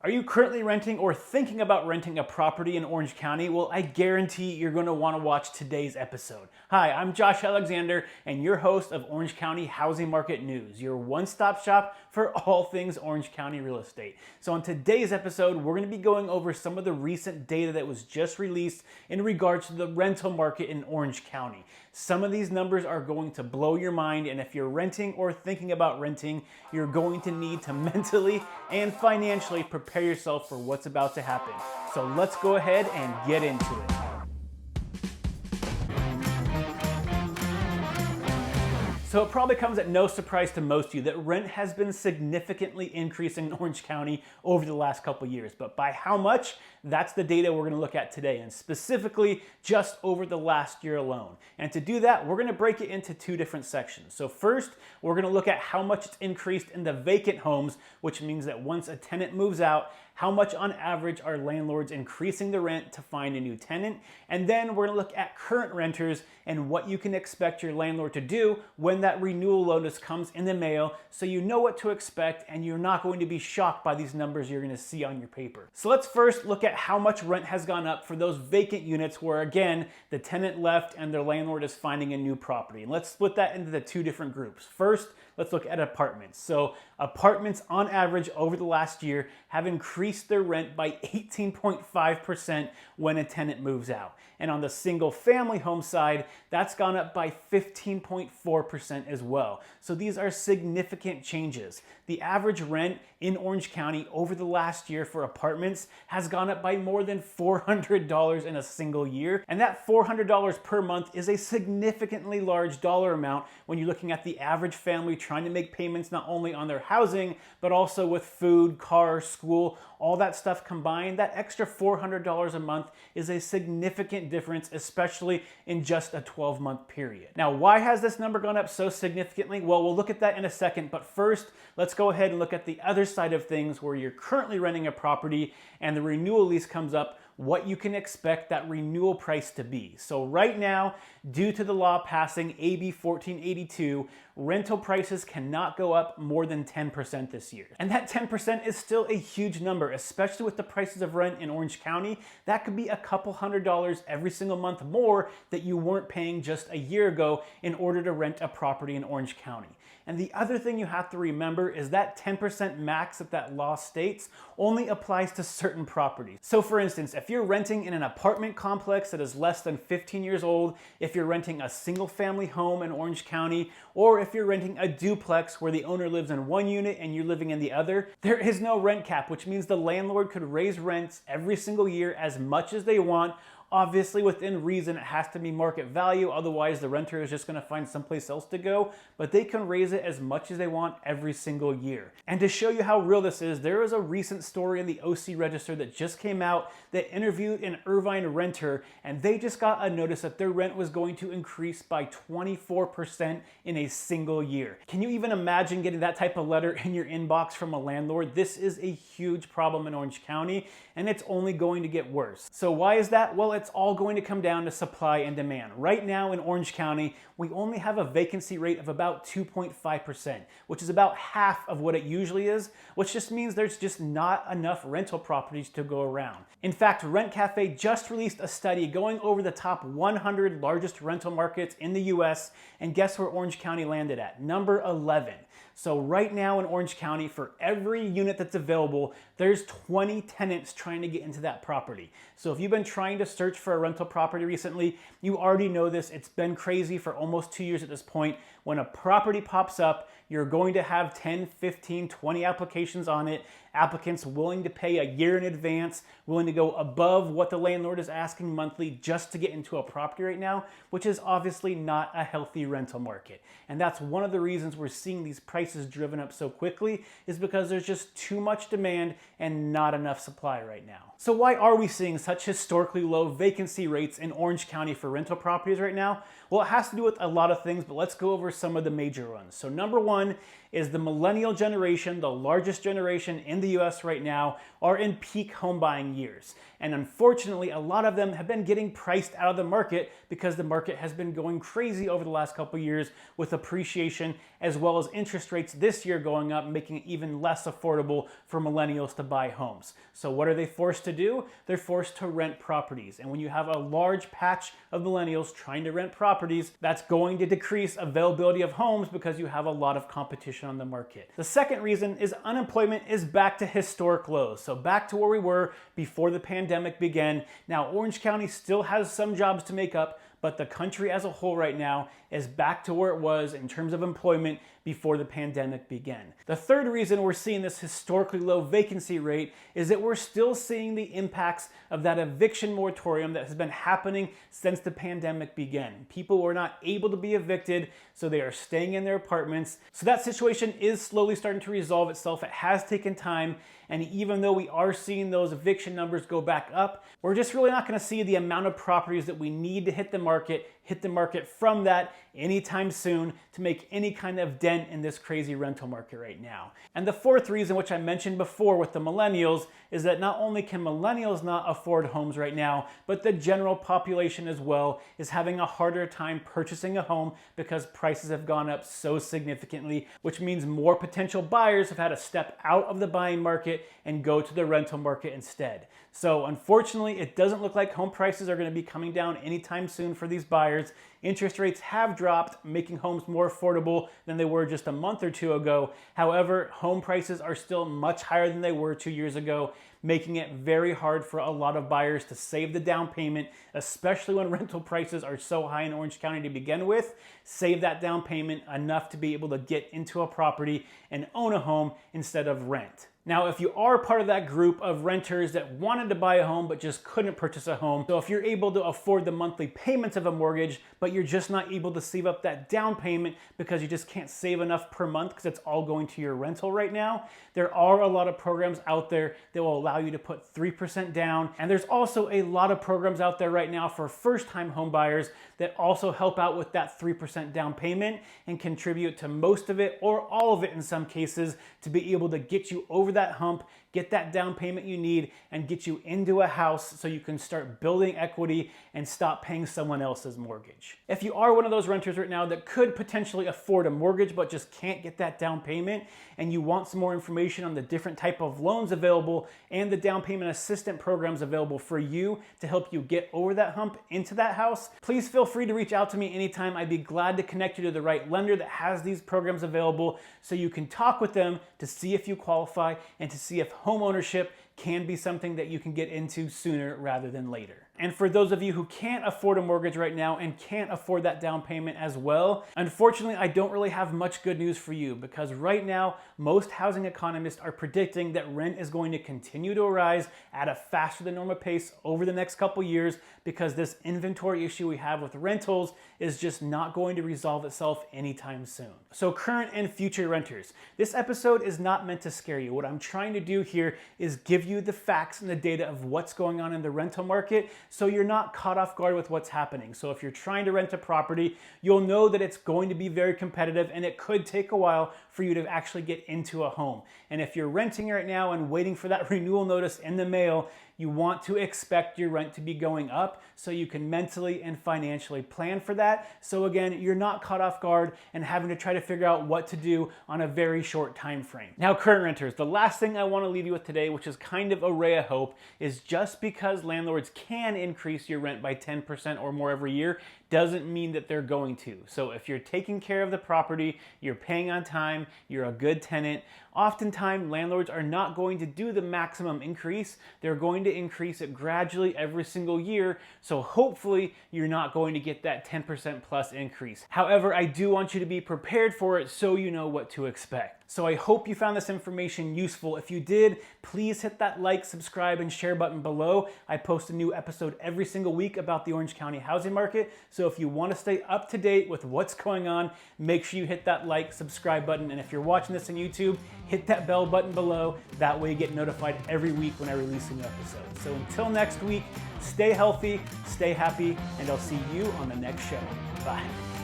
Are you currently renting or thinking about renting a property in Orange County? Well, I guarantee you're going to want to watch today's episode. Hi, I'm Josh Alexander and your host of Orange County Housing Market News, your one-stop shop for all things Orange County real estate. So on today's episode, we're going to be going over some of the recent data that was just released in regards to the rental market in Orange County. Some of these numbers are going to blow your mind, and if you're renting or thinking about renting, you're going to need to mentally and financially prepare yourself for what's about to happen. So let's go ahead and get into it. So it probably comes at no surprise to most of you that rent has been significantly increasing in Orange County over the last couple years. But by how much? That's the data we're going to look at today, and specifically just over the last year alone. And to do that, we're going to break it into two different sections. So first, we're going to look at how much it's increased in the vacant homes, which means that once a tenant moves out, how much on average are landlords increasing the rent to find a new tenant. And then we're going to look at current renters and what you can expect your landlord to do when that renewal notice comes in the mail, so you know what to expect and you're not going to be shocked by these numbers you're going to see on your paper. So let's first look at how much rent has gone up for those vacant units where, again, the tenant left and their landlord is finding a new property. And let's split that into the two different groups. First, let's look at apartments. So apartments on average over the last year have increased their rent by 18.5% when a tenant moves out. And on the single family home side, that's gone up by 15.4% as well. So these are significant changes. The average rent in Orange County over the last year for apartments has gone up by more than $400 in a single year. And that $400 per month is a significantly large dollar amount when you're looking at the average family trying to make payments not only on their housing, but also with food, car, school, all that stuff combined. That extra $400 a month is a significant difference, especially in just a 12-month period. Now, why has this number gone up so significantly? Well, we'll look at that in a second, but first, let's go ahead and look at the other side of things where you're currently renting a property and the renewal lease comes up, what you can expect that renewal price to be. So right now, due to the law passing AB 1482, rental prices cannot go up more than 10% this year. And that 10% is still a huge number, especially with the prices of rent in Orange County. That could be a couple $100 every single month more that you weren't paying just a year ago in order to rent a property in Orange County. And the other thing you have to remember is that 10% max that law states only applies to certain properties. So for instance, if you're renting in an apartment complex that is less than 15 years old, if you're renting a single family home in Orange County, or if you're renting a duplex where the owner lives in one unit and you're living in the other, there is no rent cap, which means the landlord could raise rents every single year as much as they want. Obviously, within reason, it has to be market value. Otherwise, the renter is just going to find someplace else to go. But they can raise it as much as they want every single year. And to show you how real this is, there was a recent story in the OC Register that just came out that interviewed an Irvine renter, and they just got a notice that their rent was going to increase by 24% in a single year. Can you even imagine getting that type of letter in your inbox from a landlord? This is a huge problem in Orange County, and it's only going to get worse. So why is that? Well, it's all going to come down to supply and demand. Right now in Orange County, we only have a vacancy rate of about 2.5%, which is about half of what it usually is, which just means there's just not enough rental properties to go around. In fact, Rent Cafe just released a study going over the top 100 largest rental markets in the US, and guess where Orange County landed at? Number 11. So right now in Orange County, for every unit that's available, there's 20 tenants trying to get into that property. So if you've been trying to search for a rental property recently, you already know this. It's been crazy for almost 2 years at this point. When a property pops up, you're going to have 10, 15, 20 applications on it. Applicants willing to pay a year in advance, willing to go above what the landlord is asking monthly just to get into a property right now, which is obviously not a healthy rental market. And that's one of the reasons we're seeing these prices driven up so quickly, is because there's just too much demand and not enough supply right now. So why are we seeing such historically low vacancy rates in Orange County for rental properties right now? Well, it has to do with a lot of things, but let's go over some of the major ones. So number one is the millennial generation, the largest generation in the US right now, are in peak home buying years. And unfortunately, a lot of them have been getting priced out of the market because the market has been going crazy over the last couple years with appreciation as well as interest rates this year going up, making it even less affordable for millennials to buy homes. So what are they forced to do? They're forced to rent properties. And when you have a large patch of millennials trying to rent properties, that's going to decrease availability of homes because you have a lot of competition on the market. The second reason is unemployment is back to historic lows. So back to where we were before the pandemic began. Now, Orange County still has some jobs to make up, but the country as a whole right now is back to where it was in terms of employment before the pandemic began. The third reason we're seeing this historically low vacancy rate is that we're still seeing the impacts of that eviction moratorium that has been happening since the pandemic began. People were not able to be evicted, so they are staying in their apartments. So that situation is slowly starting to resolve itself. It has taken time, and even though we are seeing those eviction numbers go back up, we're just really not going to see the amount of properties that we need to hit the market from that anytime soon to make any kind of dent in this crazy rental market right now. And the fourth reason, which I mentioned before with the millennials, is that not only can millennials not afford homes right now, but the general population as well is having a harder time purchasing a home because prices have gone up so significantly, which means more potential buyers have had to step out of the buying market and go to the rental market instead. So unfortunately, it doesn't look like home prices are going to be coming down anytime soon for these buyers. Interest rates have dropped, making homes more affordable than they were just a month or two ago. However, home prices are still much higher than they were 2 years ago, making it very hard for a lot of buyers to save the down payment, especially when rental prices are so high in Orange County to begin with. Save that down payment enough to be able to get into a property and own a home instead of rent. Now, if you are part of that group of renters that wanted to buy a home but just couldn't purchase a home, so if you're able to afford the monthly payments of a mortgage, but you're just not able to save up that down payment because you just can't save enough per month because it's all going to your rental right now, there are a lot of programs out there that will allow you to put 3% down. And there's also a lot of programs out there right now for first-time home buyers that also help out with that 3% down payment and contribute to most of it or all of it in some cases to be able to get you over that hump, get that down payment you need, and get you into a house so you can start building equity and stop paying someone else's mortgage. If you are one of those renters right now that could potentially afford a mortgage but just can't get that down payment, and you want some more information on the different type of loans available and the down payment assistance programs available for you to help you get over that hump into that house, please feel free to reach out to me anytime. I'd be glad to connect you to the right lender that has these programs available so you can talk with them to see if you qualify and to see if home ownership can be something that you can get into sooner rather than later. And for those of you who can't afford a mortgage right now and can't afford that down payment as well, unfortunately, I don't really have much good news for you because right now, most housing economists are predicting that rent is going to continue to rise at a faster than normal pace over the next couple years because this inventory issue we have with rentals is just not going to resolve itself anytime soon. So current and future renters, this episode is not meant to scare you. What I'm trying to do here is give you the facts and the data of what's going on in the rental market so you're not caught off guard with what's happening. So if you're trying to rent a property, you'll know that it's going to be very competitive and it could take a while for you to actually get into a home. And if you're renting right now and waiting for that renewal notice in the mail, you want to expect your rent to be going up so you can mentally and financially plan for that. So again, you're not caught off guard and having to try to figure out what to do on a very short time frame. Now, current renters, the last thing I want to leave you with today, which is kind of a ray of hope, is just because landlords can increase your rent by 10% or more every year doesn't mean that they're going to. So if you're taking care of the property, you're paying on time, you're a good tenant, oftentimes landlords are not going to do the maximum increase. They're going to increase it gradually every single year. So hopefully you're not going to get that 10% plus increase. However, I do want you to be prepared for it so you know what to expect. So I hope you found this information useful. If you did, please hit that like, subscribe, and share button below. I post a new episode every single week about the Orange County housing market. So if you want to stay up to date with what's going on, make sure you hit that like, subscribe button. And if you're watching this on YouTube, hit that bell button below. That way you get notified every week when I release a new episode. So until next week, stay healthy, stay happy, and I'll see you on the next show. Bye.